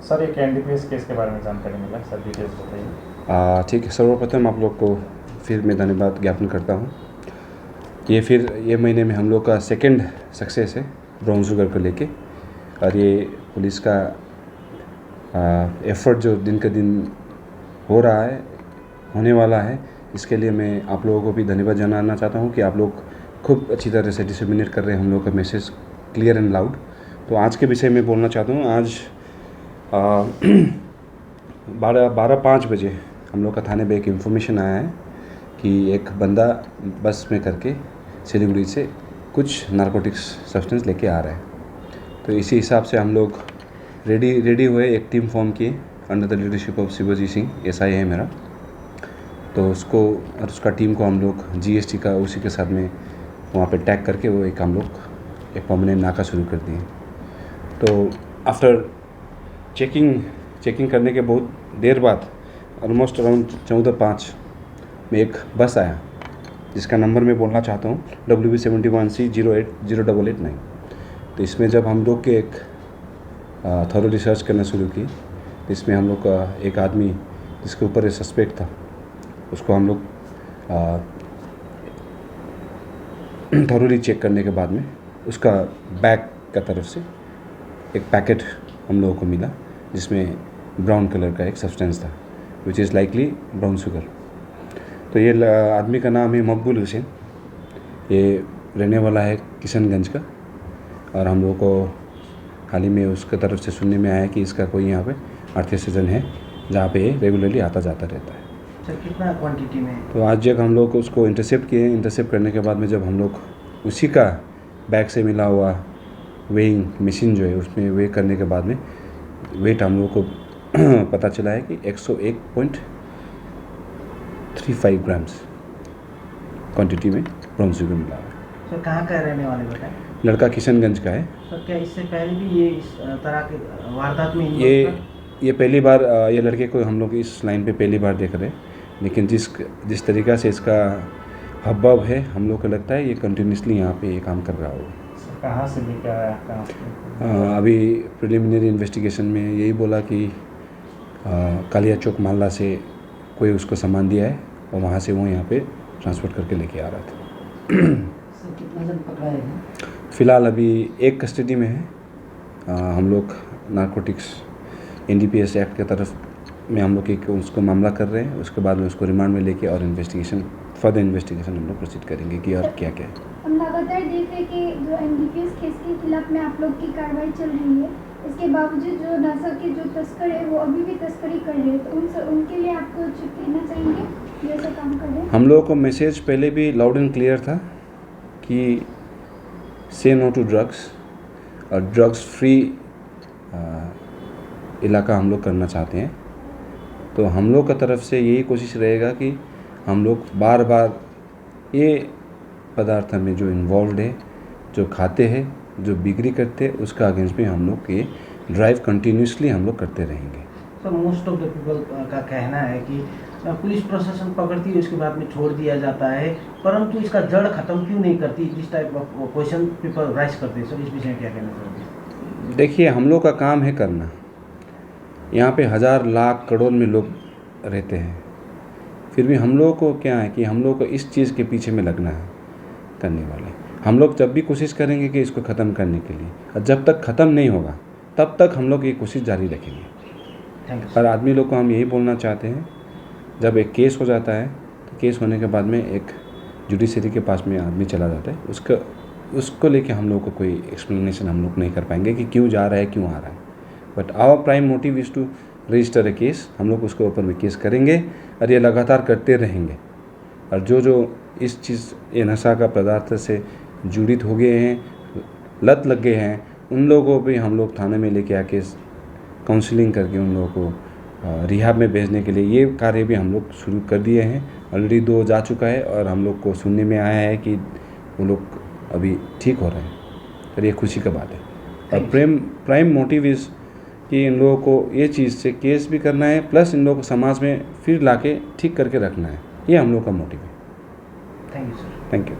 Sir एक NDPS case के बारे में जानकारी मिला, सर डिटेल्स बताइए। ठीक है, सर्वप्रथम आप लोग को फिर मैं धन्यवाद ज्ञापन करता हूँ। ये महीने में हम लोग का सेकंड सक्सेस है ब्राउन शुगर को लेके, और ये पुलिस का एफर्ट जो दिन का दिन हो रहा है, होने वाला है, इसके लिए मैं आप लोगों को भी धन्यवाद जनाना चाहता हूँ कि आप लोग खूब अच्छी तरह से डिसमिनेट कर रहे हैं हम लोग का मैसेज क्लियर एंड लाउड। तो आज के विषय में बोलना चाहता हूँ। आज 12:05 बजे हम लोग का थाने में एक इन्फॉर्मेशन आया है कि एक बंदा बस में करके सिलीगुड़ी से कुछ नारकोटिक्स सब्सटेंस लेके आ रहा है। तो इसी हिसाब से हम लोग रेडी हुए, एक टीम फॉर्म किए under the leadership of Shivjit Singh, SI है मेरा। तो उसको और उसका टीम को हम लोग जीएसटी का उसी के साथ में वहाँ पे टैग करके वो हम लोग एक परमानेंट नाका शुरू कर दिए। तो आफ्टर चेकिंग करने के बहुत देर बाद ऑलमोस्ट अराउंड 14:05 में एक बस आया जिसका नंबर मैं बोलना चाहता हूँ, WB71C080889। तो इसमें जब हम लोग के एक थॉरो रिसर्च करना शुरू की, तो इसमें हम लोग का एक आदमी जिसके ऊपर ये सस्पेक्ट था, उसको हम लोग थॉरोली चेक करने के बाद में उसका बैग का तरफ से एक पैकेट हम लोगों को मिला जिसमें ब्राउन कलर का एक सब्सटेंस था, which is likely brown sugar. तो ये आदमी का नाम है मकबूल हुसैन, ये रहने वाला है किशनगंज का, और हम लोगों को हाल ही में उसके तरफ से सुनने में आया कि इसका कोई यहाँ पे आर्थिक सीजन है जहाँ पे ये रेगुलरली आता जाता रहता है। सर कितना क्वांटिटी में? तो आज जब हम लोग उसको इंटरसेप्ट किए, इंटरसेप्ट करने के बाद में जब हम लोग उसी का बैग से मिला हुआ वेइंग मशीन जो है उसमें वे करने के बाद में वेट हम लोग को पता चला है कि 101.35 ग्राम्स क्वांटिटी में ब्राउन शुगर मिला है। सर कहाँ का रहने वाले बताएं? लड़का किशनगंज का है। सर क्या इससे पहले भी ये इस तरह के वारदात में ये पहली बार, ये लड़के को हम लोग इस लाइन पे पहली बार देख रहे हैं, लेकिन जिस तरीक़ा से इसका हब्बब है, हम लोग को लगता है ये कंटिन्यूसली यहाँ पे ये काम कर रहा होगा। कहाँ से लेकर आया कहाँ? अभी प्रिलिमिनरी इन्वेस्टिगेशन में यही बोला कि कालिया चौक मोहल्ला से कोई उसको सामान दिया है और वहाँ से वो यहाँ पे ट्रांसपोर्ट करके लेके आ रहा था। सर कितना जन पकड़ा है? फ़िलहाल अभी एक कस्टडी में है। हम लोग नारकोटिक्स एनडीपीएस एक्ट के तरफ में हम लोग एक उसको मामला कर रहे हैं, उसके बाद में उसको रिमांड में लेके और फर्दर इन्वेस्टिगेशन हम लोग प्रोसीड करेंगे कि और क्या क्या है। हम लगातार देख रहे कि जो एनडीपीएस केस के खिलाफ में आप लोग की कार्रवाई चल रही है, इसके बावजूद जो नशा के जो तस्कर है वो अभी भी तस्करी कर रहे हैं, तो उनके लिए आप कुछ कहना चाहेंगे जो ऐसा काम कर रहे हैं? हम लोगों को मैसेज पहले भी लाउड एंड क्लियर था कि से नो टू ड्रग्स, और ड्रग्स फ्री इलाका हम लोग करना चाहते हैं। तो हम लोग का तरफ से यही कोशिश रहेगा कि हम लोग बार बार ये पदार्थ में जो इन्वॉल्व है, जो खाते हैं, जो बिक्री करते हैं, उसका अगेंस्ट में हम लोग ये ड्राइव कंटिन्यूसली हम लोग करते रहेंगे। Sir most of the people का कहना है कि पुलिस प्रशासन पकड़ती है उसके बाद में छोड़ दिया जाता है, परंतु इसका जड़ खत्म क्यों नहीं करती? This type of question people rise करते हैं। सर इस विषय में क्या कहना चाहोगे? देखिए, हम लोग का काम है करना। यहाँ पे हज़ार लाख करोड़ में लोग रहते हैं, फिर भी हम लोगों को क्या है कि हम लोग को इस चीज़ के पीछे में लगना है करने वाले। हम लोग जब भी कोशिश करेंगे कि इसको ख़त्म करने के लिए, और जब तक ख़त्म नहीं होगा तब तक हम लोग ये कोशिश जारी रखेंगे। हर आदमी लोग को हम यही बोलना चाहते हैं, जब एक केस हो जाता है तो केस होने के बाद में एक जुडिशरी के पास में आदमी चला जाता है, उसको लेके हम लोग को कोई एक्सप्लेनेशन हम लोग नहीं कर पाएंगे कि क्यों जा रहा है, क्यों आ रहा है। But our prime motive is to register a case. हम लोग उसके ऊपर में केस करेंगे और ये लगातार करते रहेंगे। और जो इस चीज़ ये नशा का पदार्थ से जुड़ित हो गए हैं, लत लग गए हैं, उन लोगों को भी हम लोग थाने में लेके आके काउंसलिंग करके उन लोगों को रिहाब में भेजने के लिए ये कार्य भी हम लोग शुरू कर दिए हैं। ऑलरेडी 2 जा चुका है और हम लोग को सुनने में आया है कि वो लोग अभी ठीक हो रहे हैं, और ये खुशी का बात है। और प्राइम मोटिव इज़ कि इन लोगों को ये चीज़ से केस भी करना है, प्लस इन लोगों को समाज में फिर लाके ठीक करके रखना है। ये हम लोग का मोटिव है। Thank you sir. Thank you.